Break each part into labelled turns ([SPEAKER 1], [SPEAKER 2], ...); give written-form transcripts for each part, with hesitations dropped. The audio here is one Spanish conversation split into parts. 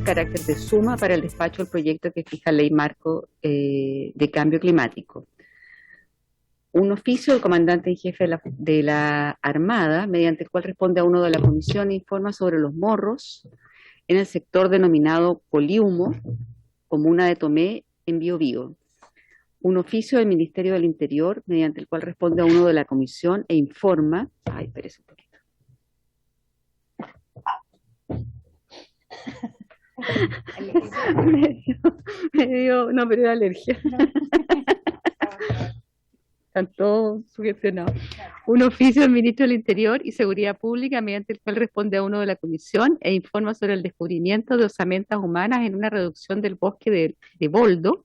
[SPEAKER 1] carácter de suma para el despacho del proyecto que fija Ley Marco de Cambio Climático. Un oficio del comandante en jefe de la Armada, mediante el cual responde a uno de la comisión e informa sobre los morros en el sector denominado Polihumo, comuna de Tomé, en Biobío. Un oficio del Ministerio del Interior, mediante el cual responde a uno de la comisión e informa... Ay, espérese un poquito. No, pero era alergia. Están todos sugestionados. Un oficio del Ministro del Interior y Seguridad Pública, mediante el cual responde a uno de la comisión e informa sobre el descubrimiento de osamentas humanas en una reducción del bosque de Boldo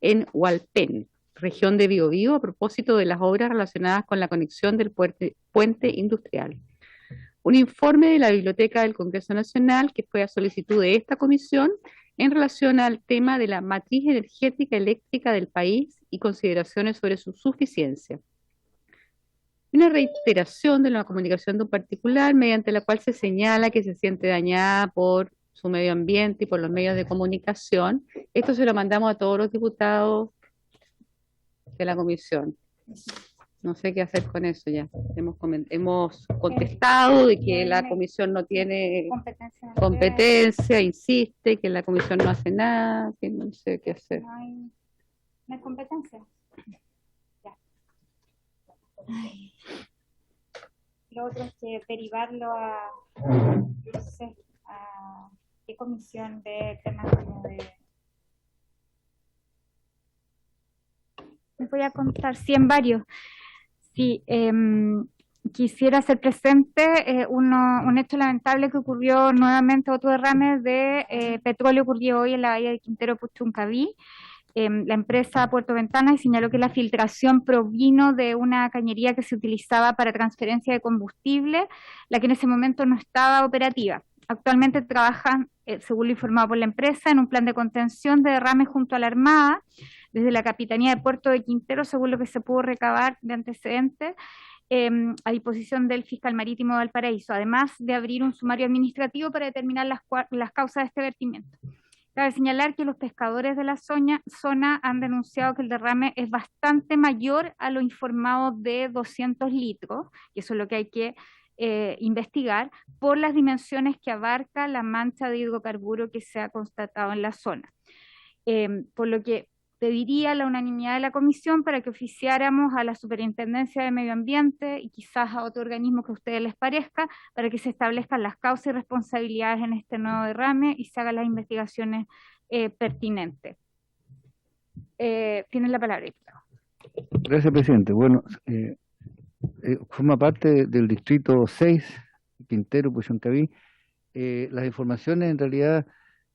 [SPEAKER 1] en Hualpén, región de Biobío, a propósito de las obras relacionadas con la conexión del puente industrial. Un informe de la Biblioteca del Congreso Nacional, que fue a solicitud de esta comisión, en relación al tema de la matriz energética eléctrica del país y consideraciones sobre su suficiencia. Una reiteración de la comunicación de un particular, mediante la cual se señala que se siente dañada por su medio ambiente y por los medios de comunicación. Esto se lo mandamos a todos los diputados de la comisión. No sé qué hacer con eso ya. Hemos contestado de que la comisión no tiene competencia, insiste que la comisión no hace nada, que no sé qué hacer.
[SPEAKER 2] No hay competencia. Ya. Lo otro es que derivarlo no sé, a qué comisión de temas como de... Les voy a contar, sí, en varios. Sí, quisiera hacer presente un hecho lamentable que ocurrió nuevamente, otro derrame de petróleo ocurrió hoy en la bahía de Quintero Puchuncaví. La empresa Puerto Ventana señaló que la filtración provino de una cañería que se utilizaba para transferencia de combustible, la que en ese momento no estaba operativa. Actualmente trabajan, según lo informado por la empresa, en un plan de contención de derrames junto a la Armada, desde la Capitanía de Puerto de Quintero, según lo que se pudo recabar de antecedentes, a disposición del fiscal marítimo de Valparaíso, además de abrir un sumario administrativo para determinar las causas de este vertimiento. Cabe señalar que los pescadores de la zona han denunciado que el derrame es bastante mayor a lo informado de 200 litros, y eso es lo que hay que investigar, por las dimensiones que abarca la mancha de hidrocarburo que se ha constatado en la zona. Por lo que pediría la unanimidad de la comisión para que oficiáramos a la Superintendencia de Medio Ambiente y quizás a otro organismo que a ustedes les parezca, para que se establezcan las causas y responsabilidades en este nuevo derrame y se hagan las investigaciones pertinentes. Tienen la palabra, diputado.
[SPEAKER 3] Gracias, presidente. Bueno, forma parte del distrito 6, Quintero, Puchuncaví. Las informaciones en realidad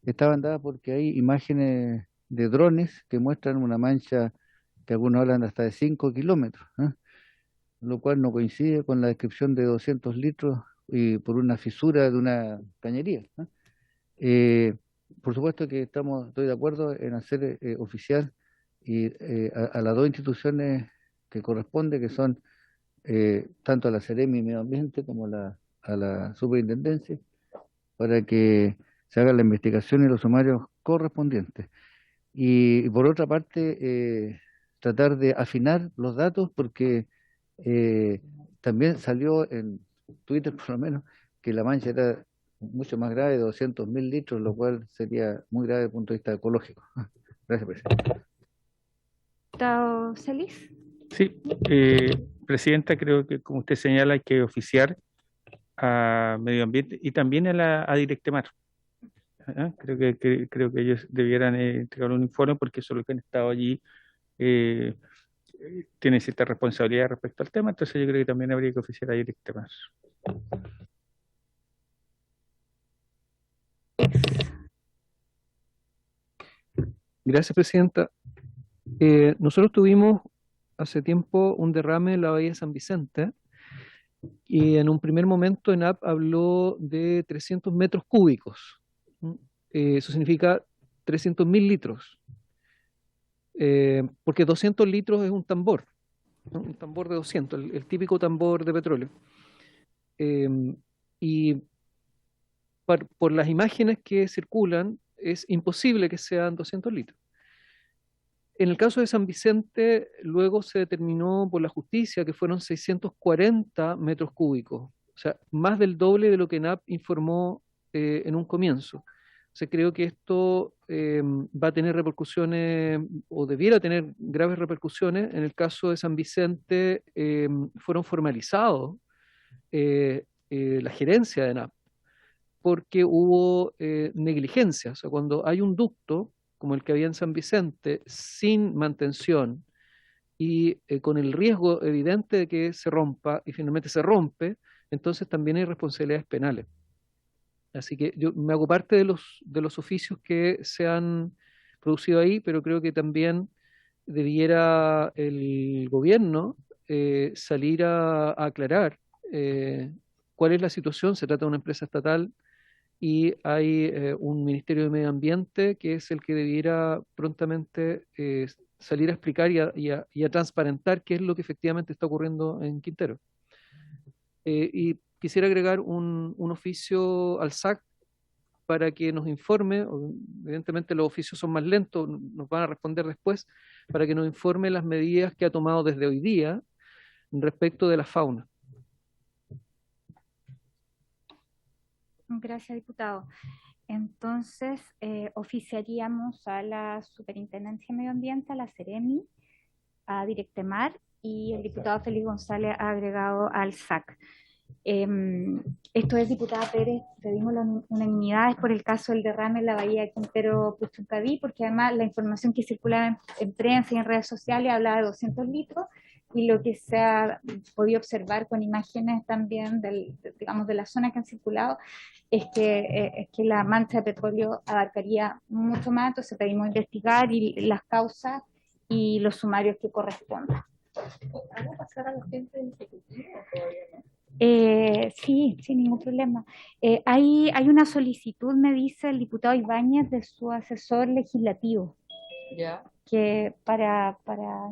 [SPEAKER 3] estaban dadas porque hay imágenes de drones que muestran una mancha que algunos hablan hasta de 5 kilómetros, lo cual no coincide con la descripción de 200 litros y por una fisura de una cañería. Por supuesto que estoy de acuerdo en hacer oficial y a las dos instituciones que corresponde, que son tanto a la Seremi Medio Ambiente como a la Superintendencia, para que se haga la investigación y los sumarios correspondientes. Y por otra parte, tratar de afinar los datos, porque también salió en Twitter, por lo menos, que la mancha era mucho más grave, de 200.000 litros, lo cual sería muy grave desde el punto de vista ecológico. Gracias, presidente.
[SPEAKER 2] ¿Diputado Celis?
[SPEAKER 4] Sí, presidenta, creo que como usted señala hay que oficiar a Medio Ambiente y también a Directemar. Creo que ellos debieran entregar un informe porque son los que han estado allí, tienen cierta responsabilidad respecto al tema, entonces yo creo que también habría que oficiar a Directemar.
[SPEAKER 5] Gracias, presidenta. Nosotros tuvimos hace tiempo un derrame en la bahía de San Vicente y en un primer momento ENAP habló de 300 metros cúbicos. Eso significa 300.000 litros, porque 200 litros es un tambor, ¿no? Un tambor de 200, el típico tambor de petróleo. Y por las imágenes que circulan, es imposible que sean 200 litros. En el caso de San Vicente, luego se determinó por la justicia que fueron 640 metros cúbicos, o sea, más del doble de lo que ENAP informó en un comienzo. O sea, creo que esto va a tener repercusiones, o debiera tener graves repercusiones. En el caso de San Vicente, fueron formalizados la gerencia de ENAP, porque hubo negligencia. O sea, cuando hay un ducto, como el que había en San Vicente, sin mantención y con el riesgo evidente de que se rompa y finalmente se rompe, entonces también hay responsabilidades penales. Así que yo me hago parte de los oficios que se han producido ahí, pero creo que también debiera el gobierno salir a aclarar cuál es la situación. Se trata de una empresa estatal y hay un Ministerio de Medio Ambiente que es el que debiera prontamente salir a explicar y a transparentar qué es lo que efectivamente está ocurriendo en Quintero. Y quisiera agregar un oficio al SAC para que nos informe. Evidentemente los oficios son más lentos, nos van a responder después, para que nos informe las medidas que ha tomado desde hoy día respecto de la fauna.
[SPEAKER 2] Gracias, diputado. Entonces, oficiaríamos a la Superintendencia de Medio Ambiente, a la Seremi, a Directemar, y el diputado Félix González ha agregado al SAC. Esto es, diputada Pérez, pedimos la unanimidad, es por el caso del derrame en la bahía de Quintero-Puchuncaví, porque además la información que circulaba en prensa y en redes sociales hablaba de 200 litros, y lo que se ha podido observar con imágenes también digamos, de la zona que han circulado es que la mancha de petróleo abarcaría mucho más. Entonces pedimos investigar y las causas y los sumarios que correspondan.
[SPEAKER 6] ¿Vamos a pasar a la gente del Ejecutivo o todavía no?
[SPEAKER 2] Sí, sin ningún problema. Hay una solicitud, me dice el diputado Ibáñez, de su asesor legislativo,
[SPEAKER 6] Ya,
[SPEAKER 2] que para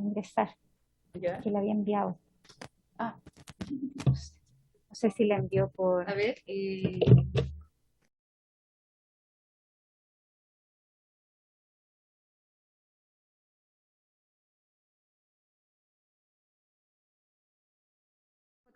[SPEAKER 2] ingresar,
[SPEAKER 6] ya.
[SPEAKER 2] que le había enviado.
[SPEAKER 6] Ah,
[SPEAKER 2] No sé si la envió por...
[SPEAKER 6] a ver,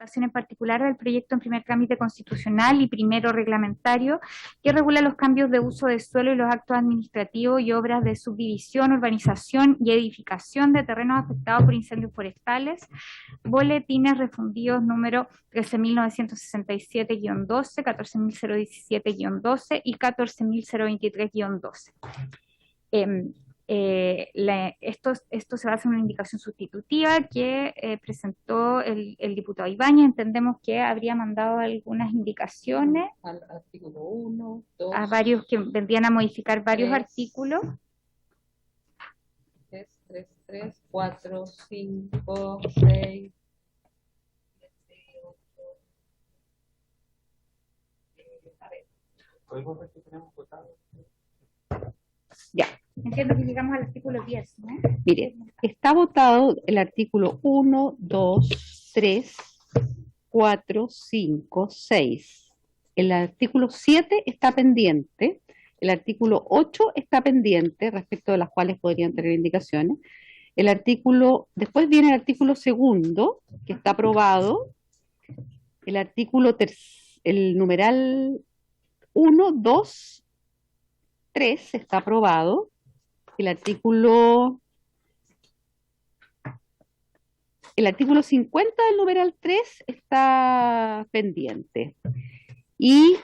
[SPEAKER 2] votación en particular del proyecto en primer trámite constitucional y primero reglamentario que regula los cambios de uso de suelo y los actos administrativos y obras de subdivisión, urbanización y edificación de terrenos afectados por incendios forestales, boletines refundidos número 13.967-12, 14.017-12 y 14.023-12. Esto se basa en una indicación sustitutiva que presentó el diputado Ibáñez. Entendemos que habría mandado algunas indicaciones
[SPEAKER 6] al artículo 1, 2,
[SPEAKER 2] a varios que vendrían a modificar varios
[SPEAKER 6] 3,
[SPEAKER 2] artículos.
[SPEAKER 6] 3, 4, 5, 6, 7, 8. A ver.
[SPEAKER 4] ¿Podemos ver que tenemos votado?
[SPEAKER 2] Ya, entiendo que llegamos al artículo 10, ¿no?
[SPEAKER 1] Mire, está votado el artículo 1, 2, 3, 4, 5, 6. El artículo 7 está pendiente. El artículo 8 está pendiente, respecto de las cuales podrían tener indicaciones. Después viene el artículo segundo, que está aprobado. El numeral 1, 2, 3 está aprobado. El artículo 50 del numeral 3 está pendiente. Y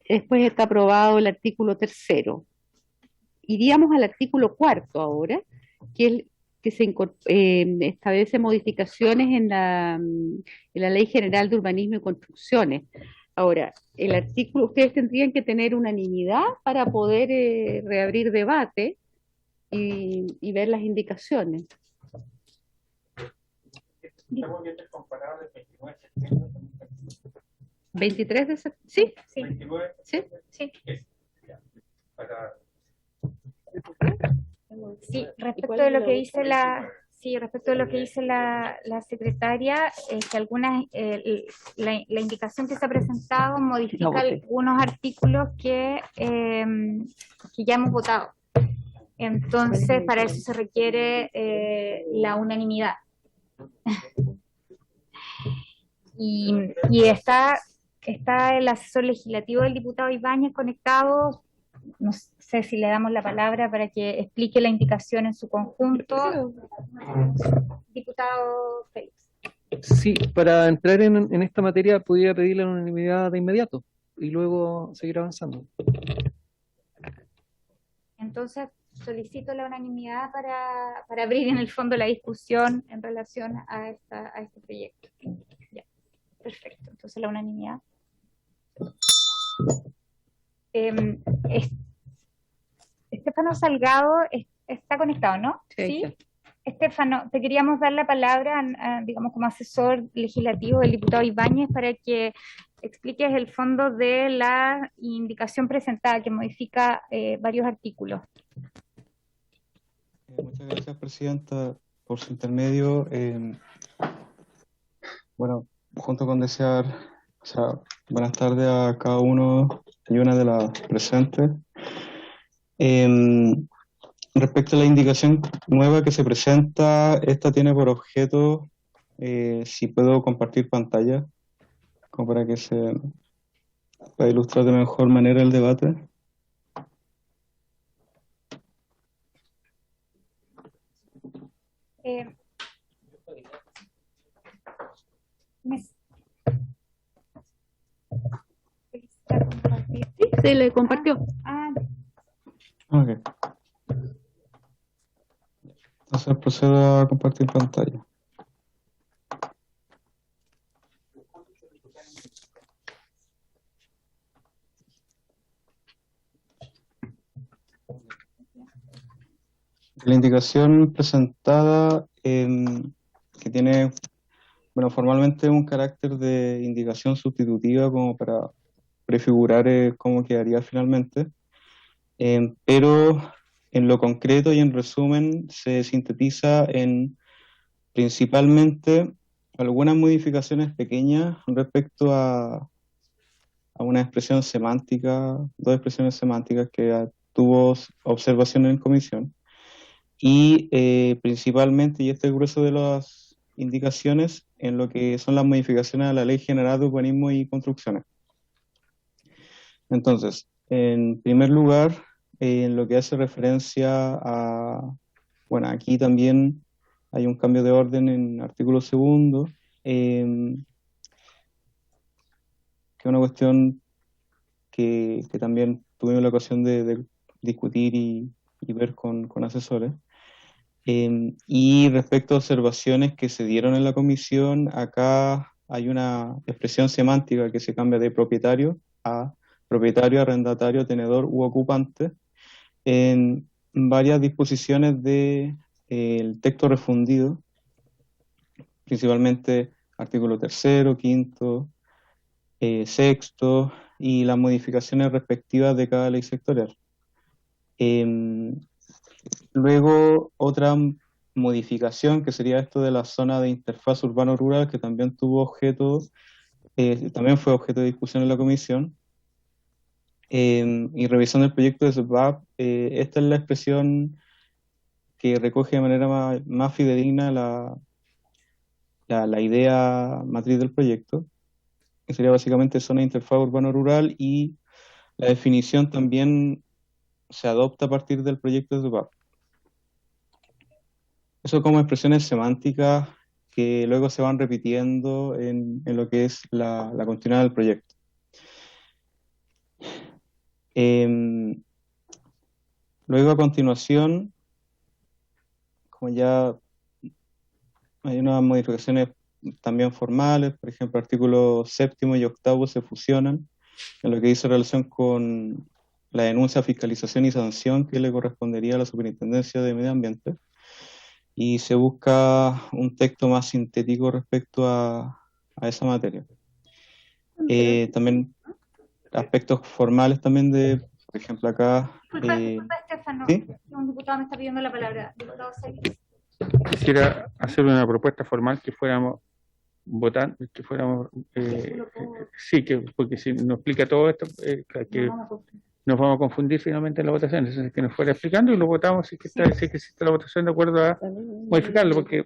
[SPEAKER 1] después está aprobado el artículo 3º. Iríamos al artículo 4º ahora, que establece modificaciones en la Ley General de Urbanismo y Construcciones. Ahora, el artículo, ustedes tendrían que tener unanimidad para poder reabrir debate y ver las indicaciones.
[SPEAKER 4] Estamos viendo el comparado del 29 de septiembre.
[SPEAKER 1] 23 de septiembre, sí,
[SPEAKER 2] Sí,
[SPEAKER 4] 29,
[SPEAKER 2] sí.
[SPEAKER 4] para
[SPEAKER 2] Sí, respecto de lo que dice la... Sí, respecto a lo que dice la secretaria, que algunas, la indicación que se ha presentado modifica algunos artículos que ya hemos votado. Entonces, para eso se requiere la unanimidad. Y está el asesor legislativo del diputado Ibáñez conectado. No sé si le damos la palabra para que explique la indicación en su conjunto. Diputado Félix.
[SPEAKER 5] Sí, para entrar en esta materia podría pedir la unanimidad de inmediato y luego seguir avanzando.
[SPEAKER 2] Entonces, solicito la unanimidad para abrir en el fondo la discusión en relación a este proyecto. Ya, perfecto. Entonces, la unanimidad. Estefano Salgado está conectado, ¿no? Sí. Estefano, te queríamos dar la palabra, digamos, como asesor legislativo del diputado Ibáñez para que expliques el fondo de la indicación presentada que modifica varios artículos.
[SPEAKER 7] Muchas gracias, Presidenta, por su intermedio. Bueno, junto con desear, buenas tardes a cada uno y una de las presentes. Respecto a la indicación nueva que se presenta, esta tiene por objeto, si puedo compartir pantalla, como para ilustrar de mejor manera el debate.
[SPEAKER 1] Sí, se le compartió.
[SPEAKER 7] Okay. Entonces procedo a compartir pantalla. La indicación presentada, que tiene, bueno, formalmente un carácter de indicación sustitutiva como para prefigurar cómo quedaría finalmente, pero en lo concreto y en resumen se sintetiza en principalmente algunas modificaciones pequeñas respecto a una expresión semántica, dos expresiones semánticas que tuvo observación en comisión, y principalmente, y este es el grueso de las indicaciones, en lo que son las modificaciones a la Ley General de Urbanismo y Construcciones. Entonces, en primer lugar, en lo que hace referencia a, bueno, aquí también hay un cambio de orden en artículo segundo, que es una cuestión que también tuvimos la ocasión de discutir y ver con asesores. Y respecto a observaciones que se dieron en la comisión, acá hay una expresión semántica que se cambia de propietario, arrendatario, tenedor u ocupante, en varias disposiciones del texto refundido, principalmente artículo 3º, 5º, 6º y las modificaciones respectivas de cada ley sectorial. Luego, otra modificación que sería esto de la zona de interfaz urbano-rural, que también también fue objeto de discusión en la comisión. Y revisando el proyecto de SBAP, esta es la expresión que recoge de manera más fidedigna la idea matriz del proyecto, que sería básicamente zona de interfaz urbano-rural, y la definición también se adopta a partir del proyecto de SBAP. Eso como expresiones semánticas que luego se van repitiendo en lo que es la continuidad del proyecto. Luego a continuación, como ya hay unas modificaciones también formales, por ejemplo, artículos 7º y 8º se fusionan en lo que dice relación con la denuncia, fiscalización y sanción que le correspondería a la Superintendencia de Medio Ambiente, y se busca un texto más sintético respecto a esa materia. También aspectos formales también por ejemplo, acá...
[SPEAKER 2] Disculpa, Estefano,
[SPEAKER 7] ¿sí?
[SPEAKER 2] un diputado me está pidiendo la palabra. Diputado Félix.
[SPEAKER 4] quisiera hacer una propuesta formal que fuéramos votando, que fuéramos, sí, porque si nos explica todo esto, que nos vamos a confundir finalmente en la votación, entonces que nos fuera explicando y lo votamos si es que si es que existe la votación de acuerdo a modificarlo, porque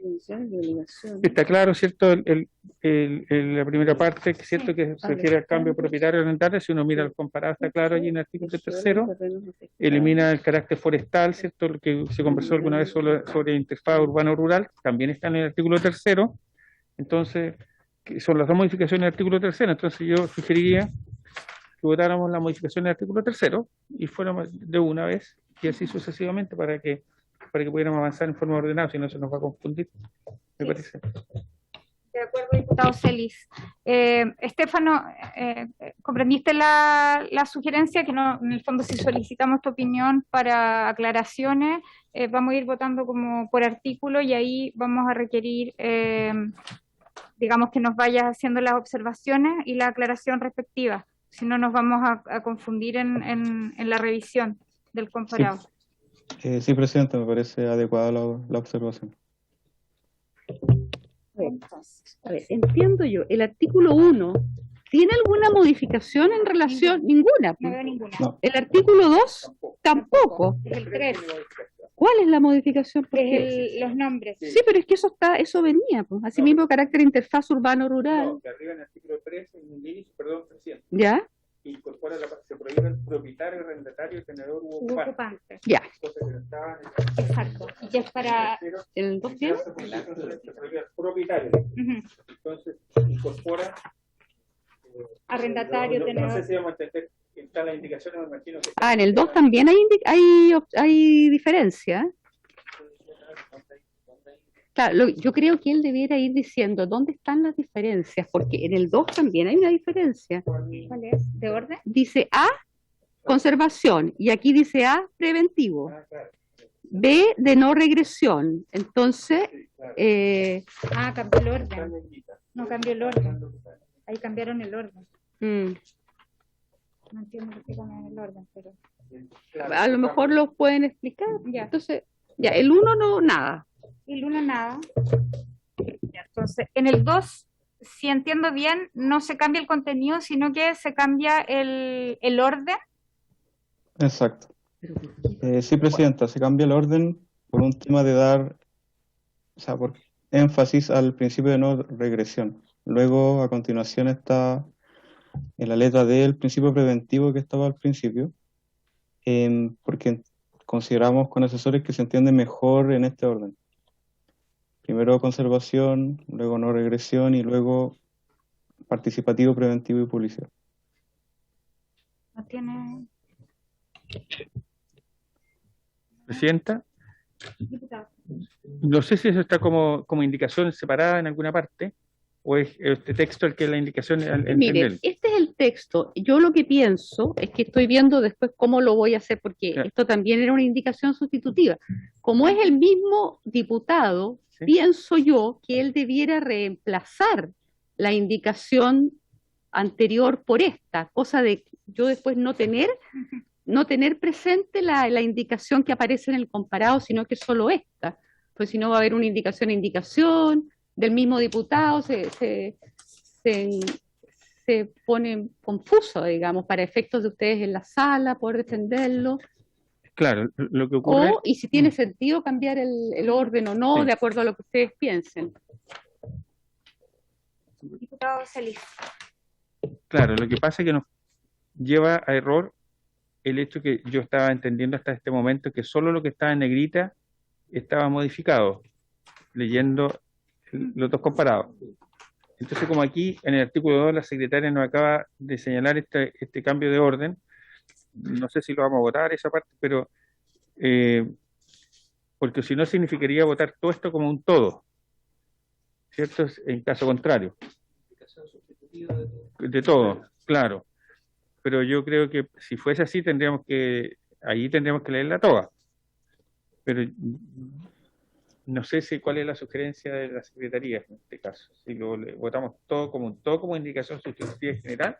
[SPEAKER 4] está claro, ¿cierto? La primera parte, que es cierto que se refiere al cambio propietario arrendatario, si uno mira el comparado, está claro allí en el artículo tercero, elimina el carácter forestal, ¿cierto? Lo que se conversó alguna vez sobre interfaz urbano-rural, también está en el artículo tercero, entonces, que son las dos modificaciones del artículo tercero, entonces yo sugeriría que votáramos la modificación del artículo tercero y fuéramos de una vez y así sucesivamente para que pudiéramos avanzar en forma ordenada, si no se nos va a confundir, me parece.
[SPEAKER 2] De acuerdo, diputado Celis. Estefano, ¿comprendiste la sugerencia? Que no, en el fondo, si solicitamos tu opinión para aclaraciones, vamos a ir votando como por artículo y ahí vamos a requerir, digamos, que nos vayas haciendo las observaciones y la aclaración respectiva. Si no, nos vamos a confundir en la revisión del comparado.
[SPEAKER 7] Sí, presidente, me parece adecuada la observación.
[SPEAKER 1] A ver, entiendo yo, el artículo 1, ¿tiene alguna modificación en relación? Ninguna.
[SPEAKER 2] No veo ninguna.
[SPEAKER 7] No.
[SPEAKER 1] El artículo 2, tampoco.
[SPEAKER 2] Es el 3,
[SPEAKER 1] ¿Cuál es la modificación? Porque
[SPEAKER 2] es los nombres.
[SPEAKER 1] sí, pero es que eso venía, pues. Asimismo, carácter interfaz urbano-rural.
[SPEAKER 4] De arriba en el artículo 3, en el inicio, perdón, presidente,
[SPEAKER 1] ¿Ya?
[SPEAKER 4] incorpora se prohíbe el propietario, arrendatario, tenedor u ocupante,
[SPEAKER 2] Ocupante.
[SPEAKER 1] Ya.
[SPEAKER 4] cosas que no estaban
[SPEAKER 2] Exacto. Y es para...
[SPEAKER 1] ¿En el 2 tiene?
[SPEAKER 4] se prohíbe el propietario,
[SPEAKER 2] Ujú.
[SPEAKER 4] entonces incorpora
[SPEAKER 2] Arrendatario,
[SPEAKER 4] no sé
[SPEAKER 2] tenedor.
[SPEAKER 4] si vamos a entender, está la indicación, me imagino que
[SPEAKER 1] Ah, en el 2 también hay diferencia. Claro, yo creo que él debiera ir diciendo dónde están las diferencias, porque en el 2 también hay una diferencia.
[SPEAKER 2] ¿Cuál es? ¿De orden?
[SPEAKER 1] Dice A, conservación, y aquí dice A, preventivo. B, de no regresión. Entonces,
[SPEAKER 2] Cambió el orden. No cambió el orden. Ahí cambiaron el orden. No entiendo por qué cambiaron el orden, pero...
[SPEAKER 1] a lo mejor lo pueden explicar.
[SPEAKER 2] Ya.
[SPEAKER 1] Entonces, ya, el 1 no, nada.
[SPEAKER 2] El 1 nada. Ya, entonces, en el 2, si entiendo bien, no se cambia el contenido, sino que se cambia el orden.
[SPEAKER 7] Exacto. Sí, presidenta, se cambia el orden por un tema de dar, o sea, por énfasis al principio de no regresión. Luego, a continuación, está en la letra D el principio preventivo que estaba al principio, porque consideramos con asesores que se entiende mejor en este orden. Primero conservación, luego no regresión y luego participativo, preventivo y publicidad.
[SPEAKER 2] No tiene...
[SPEAKER 4] Presidenta,
[SPEAKER 2] Diputado.
[SPEAKER 4] no sé si eso está como indicación separada en alguna parte, o es este texto el que es la indicación al
[SPEAKER 1] Miren,
[SPEAKER 4] entender.
[SPEAKER 1] este es el texto. Yo lo que pienso es que estoy viendo después cómo lo voy a hacer, porque
[SPEAKER 4] Ya.
[SPEAKER 1] esto también era una indicación sustitutiva. Como es el mismo diputado,
[SPEAKER 4] Sí.
[SPEAKER 1] pienso yo que él debiera reemplazar la indicación anterior por esta, cosa de yo después no tener presente la indicación que aparece en el comparado, sino que solo esta. Pues si no va a haber una indicación del mismo diputado, se pone confuso, digamos, para efectos de ustedes en la sala, poder defenderlo.
[SPEAKER 4] Claro, lo que ocurre,
[SPEAKER 1] Y si tiene sentido cambiar el orden o no,
[SPEAKER 4] Sí.
[SPEAKER 1] de acuerdo a lo que ustedes piensen.
[SPEAKER 2] Diputado Celis.
[SPEAKER 4] claro, lo que pasa es que nos lleva a error el hecho que yo estaba entendiendo hasta este momento que solo lo que estaba en negrita estaba modificado, leyendo los dos comparados. Entonces, como aquí en el artículo 2 la secretaria nos acaba de señalar este cambio de orden, no sé si lo vamos a votar esa parte, pero porque si no significaría votar todo esto como un todo, ¿cierto? En caso contrario. De todo, claro. Pero yo creo que si fuese así, ahí tendríamos que leerla toda. Pero no sé cuál es la sugerencia de la Secretaría en este caso. Si votamos todo como indicación sustitutiva general,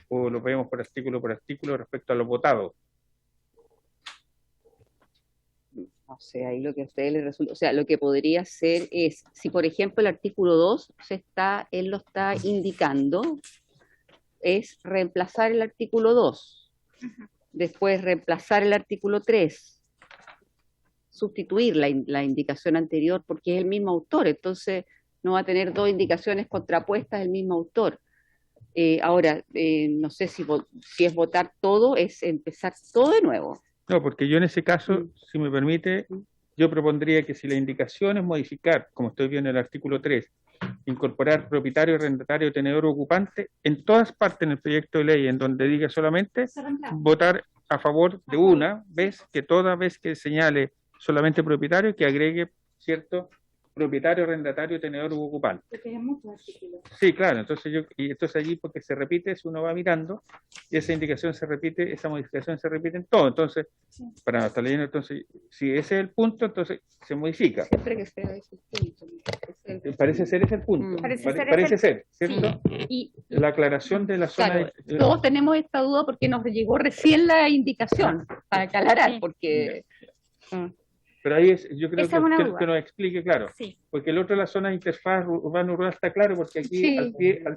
[SPEAKER 4] o lo vemos por artículo respecto a lo votado.
[SPEAKER 1] no sé, ahí lo que a ustedes les resulta, o sea, lo que podría ser es, si por ejemplo el artículo 2 él lo está indicando, es reemplazar el artículo 2, después reemplazar el artículo 3, sustituir la indicación anterior porque es el mismo autor, entonces no va a tener dos indicaciones contrapuestas del mismo autor. Ahora, no sé si es votar todo, es empezar todo de nuevo.
[SPEAKER 4] No, porque yo en ese caso, si me permite, yo propondría que si la indicación es modificar, como estoy viendo en el artículo 3, incorporar propietario, arrendatario, tenedor o ocupante, en todas partes en el proyecto de ley, en donde diga solamente votar a favor de una vez, que toda vez que señale solamente propietario, que agregue, ¿cierto?, propietario, arrendatario, tenedor u ocupante. Sí, claro, entonces allí porque se repite, si uno va mirando, y esa indicación se repite, esa modificación se repite en todo. Entonces, para no estar leyendo, entonces, si ese es el punto, entonces se modifica.
[SPEAKER 1] Siempre que sea ese el punto.
[SPEAKER 4] Parece ser ese el punto. Parece ser, ¿cierto?
[SPEAKER 1] Y
[SPEAKER 4] la aclaración de la zona.
[SPEAKER 1] claro, todos tenemos esta duda porque nos llegó recién la indicación para aclarar, porque...
[SPEAKER 4] Pero ahí yo creo
[SPEAKER 2] Esa es una
[SPEAKER 4] que
[SPEAKER 2] duda.
[SPEAKER 4] nos explique, claro.
[SPEAKER 2] Sí.
[SPEAKER 4] Porque el otro de la zona de interfaz urbano-rural está claro, porque aquí
[SPEAKER 1] Sí.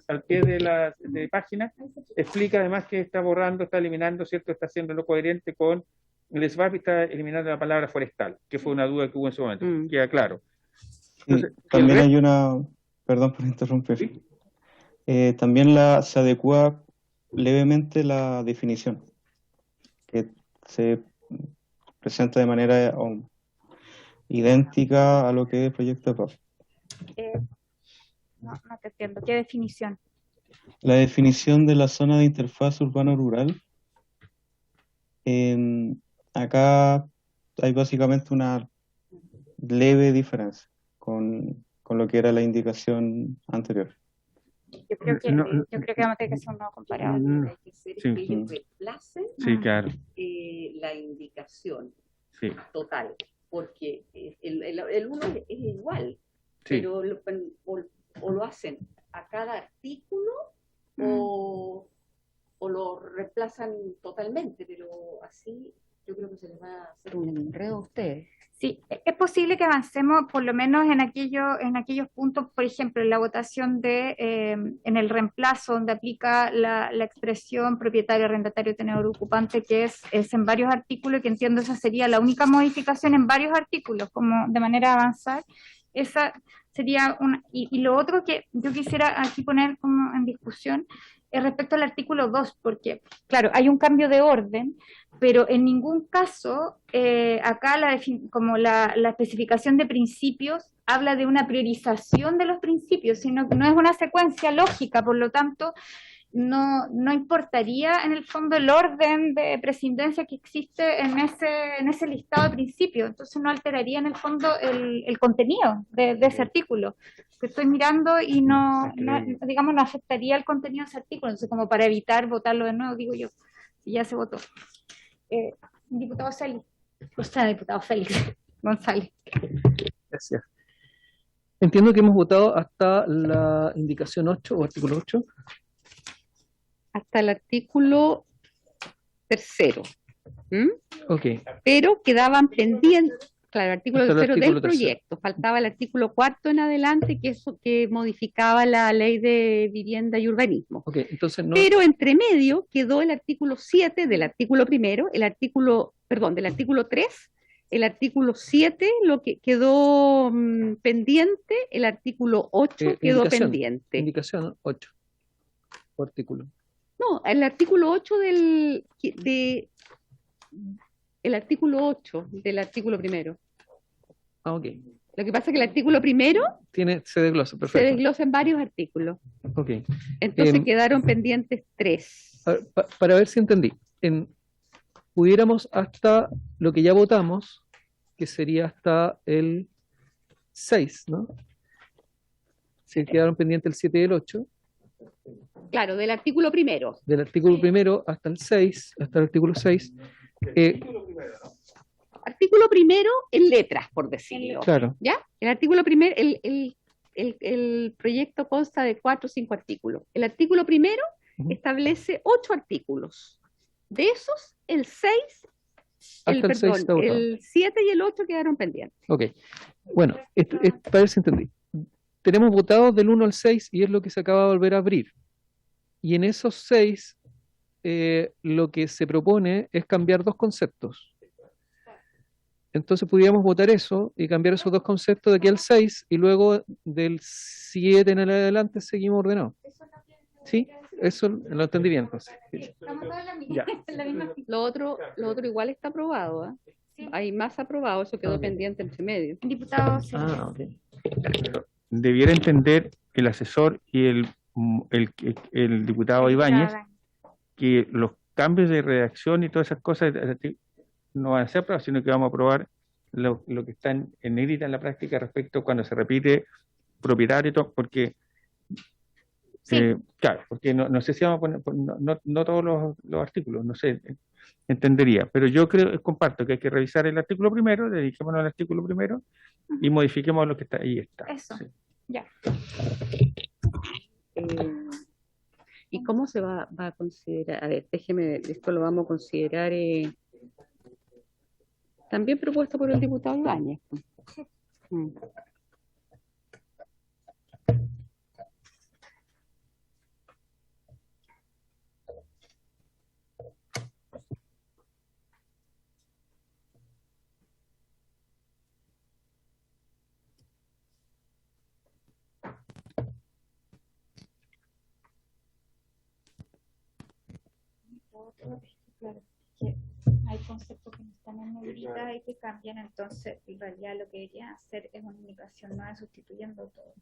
[SPEAKER 4] al pie de la página explica además que está borrando, está eliminando, ¿cierto? Está haciéndolo coherente con el SVAP y está eliminando la palabra forestal, que fue una duda que hubo en su momento. Queda claro. Entonces,
[SPEAKER 7] También hay perdón por interrumpir.
[SPEAKER 4] ¿Sí?
[SPEAKER 7] También se adecua levemente la definición, que se presenta de manera idéntica a lo que es el proyecto de PAF.
[SPEAKER 2] No te entiendo. ¿Qué definición?
[SPEAKER 7] La definición de la zona de interfaz urbano-rural, acá hay básicamente una leve diferencia con lo que era la indicación anterior.
[SPEAKER 2] Yo creo que vamos a tener que hacer un nuevo comparado.
[SPEAKER 1] Hay que ser
[SPEAKER 4] Sí.
[SPEAKER 1] que ellos reemplacen
[SPEAKER 4] Sí, claro.
[SPEAKER 1] la indicación
[SPEAKER 4] Sí.
[SPEAKER 1] total, porque el uno es igual,
[SPEAKER 4] Sí.
[SPEAKER 1] pero o lo hacen a cada artículo o lo reemplazan totalmente, pero así yo creo que se les va a hacer un enredo a ustedes.
[SPEAKER 2] Sí, es posible que avancemos por lo menos en aquellos puntos, por ejemplo, en la votación en el reemplazo, donde aplica la expresión propietario, arrendatario, tenedor, ocupante, que es en varios artículos, y que entiendo esa sería la única modificación en varios artículos, como de manera de avanzar. Esa sería una. Y lo otro que yo quisiera aquí poner como en discusión es respecto al artículo 2, porque, claro, hay un cambio de orden, pero en ningún caso acá como la especificación de principios habla de una priorización de los principios, sino que no es una secuencia lógica, por lo tanto no importaría en el fondo el orden de prescindencia que existe en ese listado de principios, entonces no alteraría en el fondo el contenido de ese artículo que estoy mirando y digamos, no afectaría el contenido de ese artículo, entonces como para evitar votarlo de nuevo, digo yo, si ya se votó. Diputado Celi, o sea, diputado Félix González.
[SPEAKER 5] Gracias. Entiendo que hemos votado hasta la indicación 8 o artículo 8.
[SPEAKER 1] Hasta el artículo 3.
[SPEAKER 5] Ok,
[SPEAKER 1] Pero quedaban pendientes, claro, el artículo
[SPEAKER 5] Hasta el
[SPEAKER 1] 3 del
[SPEAKER 5] artículo 3.
[SPEAKER 1] proyecto, faltaba el artículo 4 en adelante, que eso que modificaba la ley de vivienda y urbanismo.
[SPEAKER 5] ok, entonces no.
[SPEAKER 1] Pero entre medio quedó el artículo 7 del artículo primero, del artículo 3, el artículo 7, lo que quedó pendiente, el artículo 8 quedó pendiente.
[SPEAKER 5] Indicación 8, o artículo.
[SPEAKER 1] No, el artículo 8 el artículo 8 del artículo primero.
[SPEAKER 5] Ah, ok.
[SPEAKER 1] Lo que pasa es que el artículo primero
[SPEAKER 5] Se desglosa,
[SPEAKER 1] se
[SPEAKER 5] perfecto.
[SPEAKER 1] desglosa en varios artículos.
[SPEAKER 5] Ok.
[SPEAKER 1] Entonces quedaron pendientes 3.
[SPEAKER 5] A ver, para ver si entendí. Pudiéramos hasta lo que ya votamos, que sería hasta el 6, ¿no? Si quedaron pendientes el 7 y el 8.
[SPEAKER 1] Claro, del artículo primero.
[SPEAKER 5] Del artículo primero hasta el 6, hasta el artículo 6.
[SPEAKER 1] Artículo primero en letras, por decirlo.
[SPEAKER 5] Claro.
[SPEAKER 1] ¿Ya? El artículo primero, el proyecto consta de 4 o 5 artículos. El artículo primero establece 8 artículos. De esos, el 6
[SPEAKER 5] Hasta el 6 está votado.
[SPEAKER 1] el 7 y el 8 quedaron pendientes.
[SPEAKER 5] Ok. Bueno, para ver si entendí. Tenemos votados del 1 al 6 y es lo que se acaba de volver a abrir. Y en esos 6, lo que se propone es cambiar 2 conceptos. Entonces podríamos votar eso y cambiar esos 2 conceptos de aquí al 6 y luego del 7 en adelante seguimos ordenados. ¿Sí? Eso lo entendí bien, entonces.
[SPEAKER 2] Estamos todos
[SPEAKER 5] Ya.
[SPEAKER 2] en la misma.
[SPEAKER 1] Lo otro igual está aprobado, ¿ah?
[SPEAKER 2] Sí.
[SPEAKER 1] Hay más aprobado, eso quedó
[SPEAKER 5] Ok.
[SPEAKER 1] pendiente entre medio.
[SPEAKER 2] Diputado Celis.
[SPEAKER 5] Ok.
[SPEAKER 4] Pero debiera entender el asesor y el diputado Ibáñez que los cambios de redacción y todas esas cosas no van a ser aprobados, sino que vamos a aprobar lo que está en negrita en la práctica respecto cuando se repite propietario y todo, porque
[SPEAKER 2] Sí.
[SPEAKER 4] claro, porque no sé si vamos a poner, no todos los artículos, no sé, entendería, pero yo comparto que hay que revisar el artículo primero, dediquémonos al artículo primero y modifiquemos lo que está ahí.
[SPEAKER 2] Eso.
[SPEAKER 4] Sí.
[SPEAKER 2] Ya.
[SPEAKER 1] ¿Y cómo se va a considerar? A ver, déjeme, esto lo vamos a considerar también propuesto por el diputado Ibáñez. Mm.
[SPEAKER 2] Claro, que hay conceptos que no están en negrita y que cambian, entonces en realidad lo que debería hacer es una indicación nueva sustituyendo todo.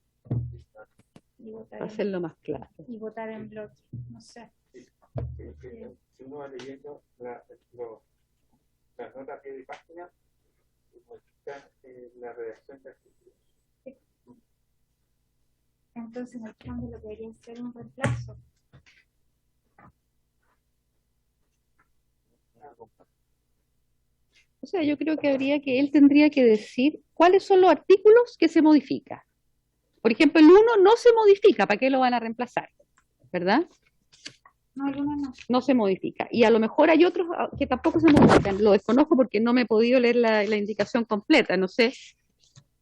[SPEAKER 2] Y votar
[SPEAKER 1] Hacerlo más claro.
[SPEAKER 2] en bloque, no sé.
[SPEAKER 4] Si uno va leyendo las notas a pie de página, modificar la redacción de artículos.
[SPEAKER 2] Entonces en el fondo lo que debería ser un reemplazo.
[SPEAKER 1] O sea, yo creo que él tendría que decir cuáles son los artículos que se modifican. Por ejemplo, el 1 no se modifica, ¿para qué lo van a reemplazar? ¿Verdad?
[SPEAKER 2] No, el uno no.
[SPEAKER 1] No se modifica. Y a lo mejor hay otros que tampoco se modifican. Lo desconozco porque no me he podido leer la indicación completa. No sé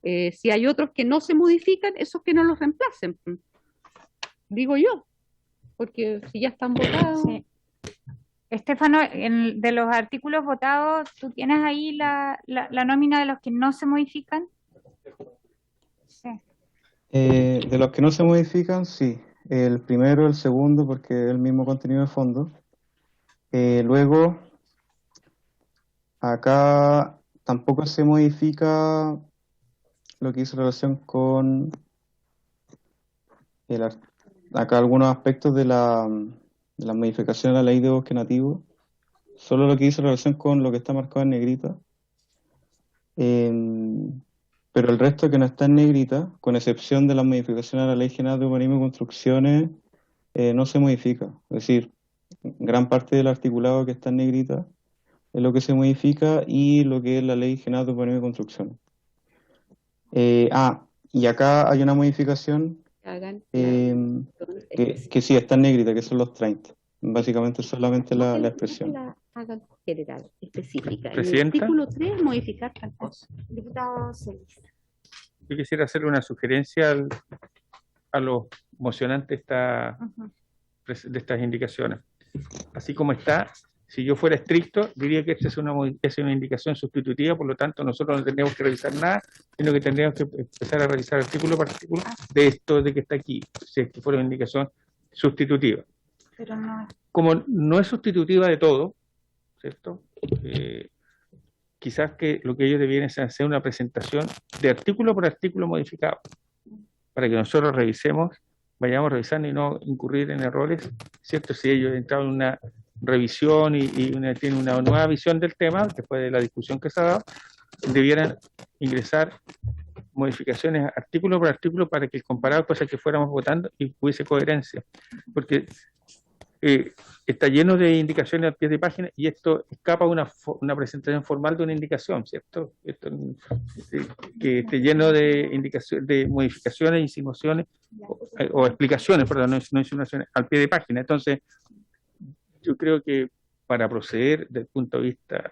[SPEAKER 1] si hay otros que no se modifican, esos que no los reemplacen. Digo yo. Porque si ya están votados.
[SPEAKER 2] Sí. Estefano, de los artículos votados, ¿tú tienes ahí la nómina de los que no se modifican? Sí.
[SPEAKER 7] De los que no se modifican, sí. El primero, el segundo, porque es el mismo contenido de fondo. Luego, acá tampoco se modifica lo que hizo relación con acá algunos aspectos de la modificación de la ley de bosque nativo. Solo lo que hizo relación con lo que está marcado en negrita. Pero el resto que no está en negrita, con excepción de la modificación a la Ley General de Urbanismo y Construcciones, no se modifica. Es decir, gran parte del articulado que está en negrita es lo que se modifica y lo que es la Ley General de Urbanismo y Construcciones. Y acá hay una modificación
[SPEAKER 1] Hagan
[SPEAKER 7] que sí está en negrita, que son los 30. Básicamente solamente la expresión.
[SPEAKER 1] La hagan general, específica. En el
[SPEAKER 4] Presidenta.
[SPEAKER 1] artículo 3, modificar tal cosa.
[SPEAKER 2] Diputado Celis.
[SPEAKER 4] Yo quisiera hacerle una sugerencia a los mocionantes de estas indicaciones. Así como está, si yo fuera estricto, diría que esta es una indicación sustitutiva, por lo tanto nosotros no tendríamos que revisar nada, sino que tendríamos que empezar a revisar artículo por artículo de esto de que está aquí, si es que fuera una indicación sustitutiva.
[SPEAKER 2] Pero no.
[SPEAKER 4] Como no es sustitutiva de todo, ¿cierto? Quizás que lo que ellos debieran es hacer una presentación de artículo por artículo modificado, para que nosotros revisemos, vayamos revisando y no incurrir en errores, ¿cierto? Si ellos entraron en una revisión y tienen una nueva visión del tema, después de la discusión que se ha dado, debieran ingresar modificaciones artículo por artículo para que comparado cosas que fuéramos votando y hubiese coherencia. Porque está lleno de indicaciones al pie de página y esto escapa a una presentación formal de una indicación, ¿cierto? Que esté lleno de indicaciones, de modificaciones, insinuaciones o explicaciones, perdón, no insinuaciones, al pie de página. Entonces, yo creo que para proceder desde el punto de vista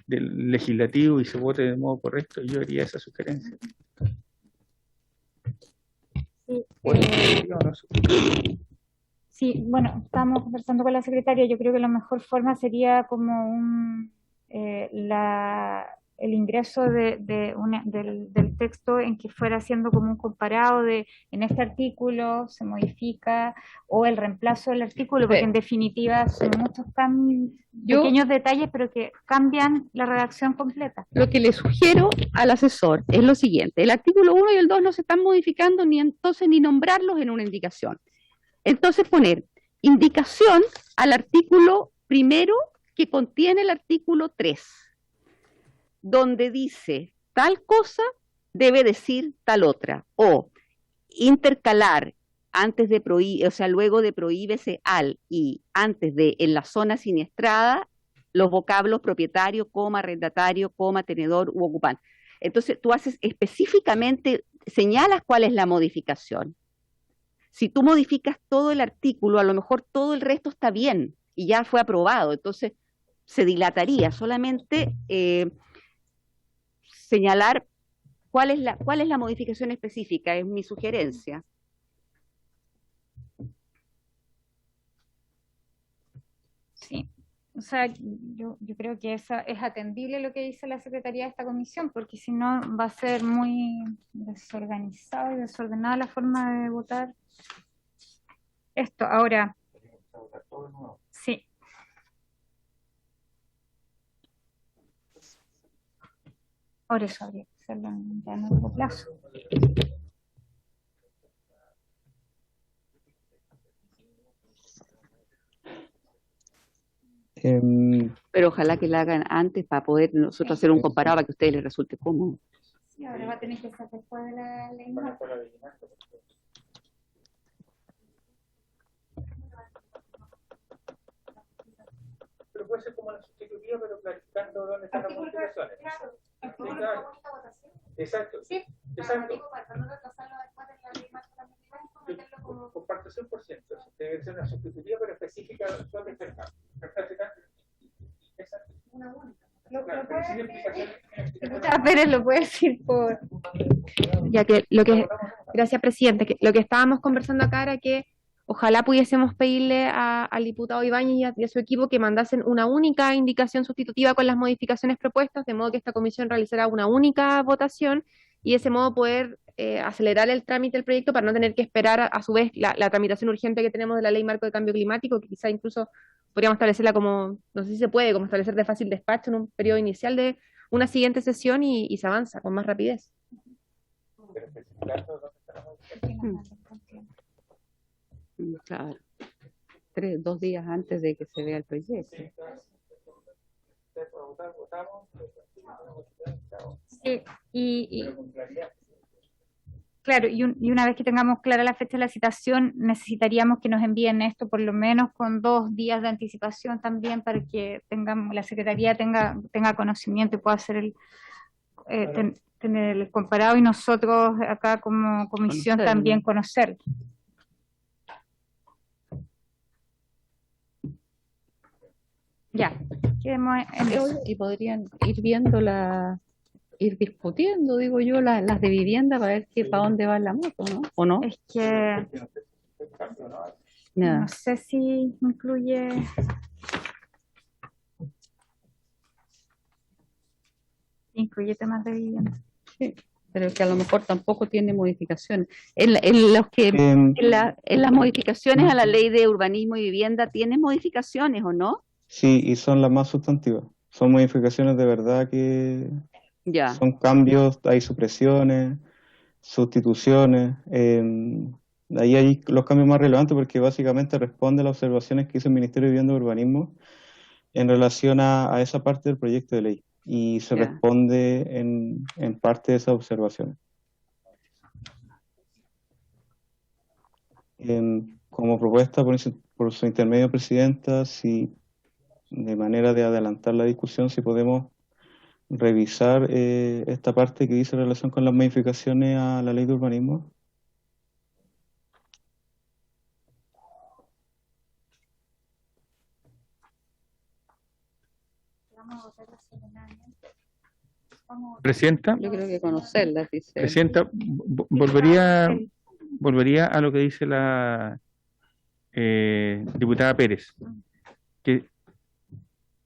[SPEAKER 4] del legislativo y se vote de modo correcto, yo haría esa sugerencia.
[SPEAKER 2] Sí,
[SPEAKER 4] ¿O es sustitutiva o no es sustitutiva?
[SPEAKER 2] sí, bueno, estamos conversando con la secretaria. Yo creo que la mejor forma sería como el ingreso del texto en que fuera haciendo como un comparado de en este artículo se modifica o el reemplazo del artículo, porque en definitiva son muchos pequeños detalles, pero que cambian la redacción completa.
[SPEAKER 1] Lo que le sugiero al asesor es lo siguiente: el artículo 1 y el 2 no se están modificando, ni entonces ni nombrarlos en una indicación. Entonces poner indicación al artículo primero que contiene el artículo 3, donde dice tal cosa debe decir tal otra, o intercalar antes de prohíbe, o sea, luego de prohíbese al y antes de en la zona siniestrada, los vocablos propietario, coma, arrendatario, coma, tenedor u ocupante. Entonces tú haces específicamente, señalas cuál es la modificación. Si tú modificas todo el artículo, a lo mejor todo el resto está bien y ya fue aprobado, entonces se dilataría. Solamente señalar cuál es la modificación específica, es mi sugerencia.
[SPEAKER 2] Sí, o sea, yo creo que es atendible lo que dice la Secretaría de esta comisión, porque si no va a ser muy desorganizado y desordenada la forma de votar esto. Ahora, sí. Por eso habría que hacerlo en largo plazo.
[SPEAKER 1] Pero ojalá que la hagan antes para poder nosotros hacer un comparado para que a ustedes les resulte cómodo.
[SPEAKER 2] Sí, ahora va a tener que ser después de la ley.
[SPEAKER 4] Pero puede ser como la sustitutiva, pero clarificando dónde están las modificaciones. Exacto. Sí, exacto. Comparto 100%. Debe ser una sustitutiva, pero específica dónde está. Exacto. Una única.
[SPEAKER 2] Muchas veces lo puede decir por...
[SPEAKER 8] Ya que gracias presidente, que lo que estábamos conversando acá era que ojalá pudiésemos pedirle al diputado Ibáñez y a su equipo que mandasen una única indicación sustitutiva con las modificaciones propuestas, de modo que esta comisión realizara una única votación y de ese modo poder acelerar el trámite del proyecto para no tener que esperar a su vez la tramitación urgente que tenemos de la Ley Marco de Cambio Climático, que quizá incluso podríamos establecerla como, no sé si se puede, como establecer de fácil despacho en un periodo inicial de una siguiente sesión y se avanza con más rapidez.
[SPEAKER 1] Claro. 2 días antes de que se vea el proyecto.
[SPEAKER 2] Sí, claro, y una vez que tengamos clara la fecha de la citación, necesitaríamos que nos envíen esto por lo menos con 2 días de anticipación también para que la Secretaría tenga conocimiento y pueda hacer tener el comparado y nosotros acá como comisión también conocer. Ya,
[SPEAKER 1] Y podrían ir viendo ir discutiendo, digo yo, las de vivienda para ver para dónde va la moto, ¿no? ¿O no?
[SPEAKER 2] Es que no sé si incluye temas de vivienda.
[SPEAKER 1] Sí, pero que a lo mejor tampoco tiene modificaciones. En las modificaciones a la ley de urbanismo y vivienda, ¿tiene modificaciones o no?
[SPEAKER 7] Sí, y son las más sustantivas. Son modificaciones de verdad que
[SPEAKER 1] Ya.
[SPEAKER 7] son cambios, hay supresiones, sustituciones. Ahí hay los cambios más relevantes porque básicamente responde a las observaciones que hizo el Ministerio de Vivienda y Urbanismo en relación a esa parte del proyecto de ley. Y se responde en parte de esas observaciones. Como propuesta por su intermedio, Presidenta, si de manera de adelantar la discusión, si podemos revisar esta parte que dice en relación con las modificaciones a la ley de urbanismo.
[SPEAKER 2] Vamos a votar la semana.
[SPEAKER 4] Presidenta,
[SPEAKER 1] Yo creo que conocerlas, dice.
[SPEAKER 4] Presidenta, volvería a lo que dice la diputada Pérez, que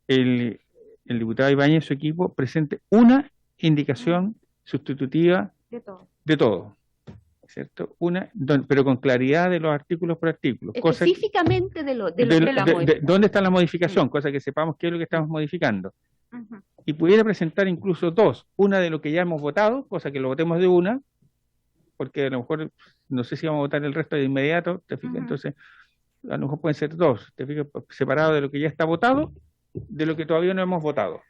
[SPEAKER 4] el diputado Ibáñez y su equipo presente una indicación sustitutiva
[SPEAKER 2] De todo.
[SPEAKER 4] de todo, ¿cierto? Pero con claridad de los artículos por artículos.
[SPEAKER 1] Específicamente de lo de la modificación.
[SPEAKER 4] ¿Dónde está la modificación? Cosa que sepamos qué es lo que estamos modificando.
[SPEAKER 2] Ujú.
[SPEAKER 4] Y pudiera presentar incluso dos, una de lo que ya hemos votado, cosa que lo votemos de una, porque a lo mejor no sé si vamos a votar el resto de inmediato, ¿te fijas?
[SPEAKER 2] Ujú.
[SPEAKER 4] Entonces, a lo mejor pueden ser dos, ¿te fijas? Separado de lo que ya está votado, de lo que todavía no hemos votado.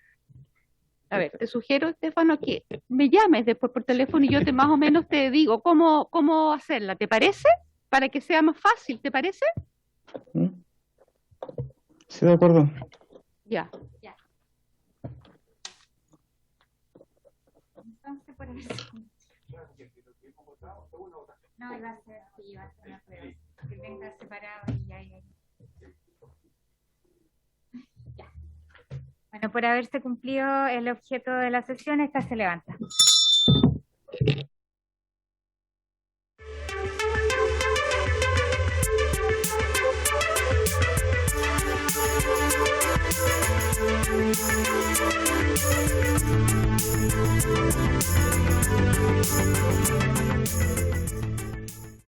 [SPEAKER 1] A ver, te sugiero, Estefano, que me llames después por teléfono y yo te más o menos te digo cómo hacerla. ¿Te parece? Para que sea más fácil, ¿te parece?
[SPEAKER 7] ¿Mm? Sí, de acuerdo.
[SPEAKER 1] Ya.
[SPEAKER 2] Entonces, por eso. No, iba a ser una prueba. Que venga separado y ya. Ya. Bueno, por haberse cumplido el objeto de la sesión, esta se levanta.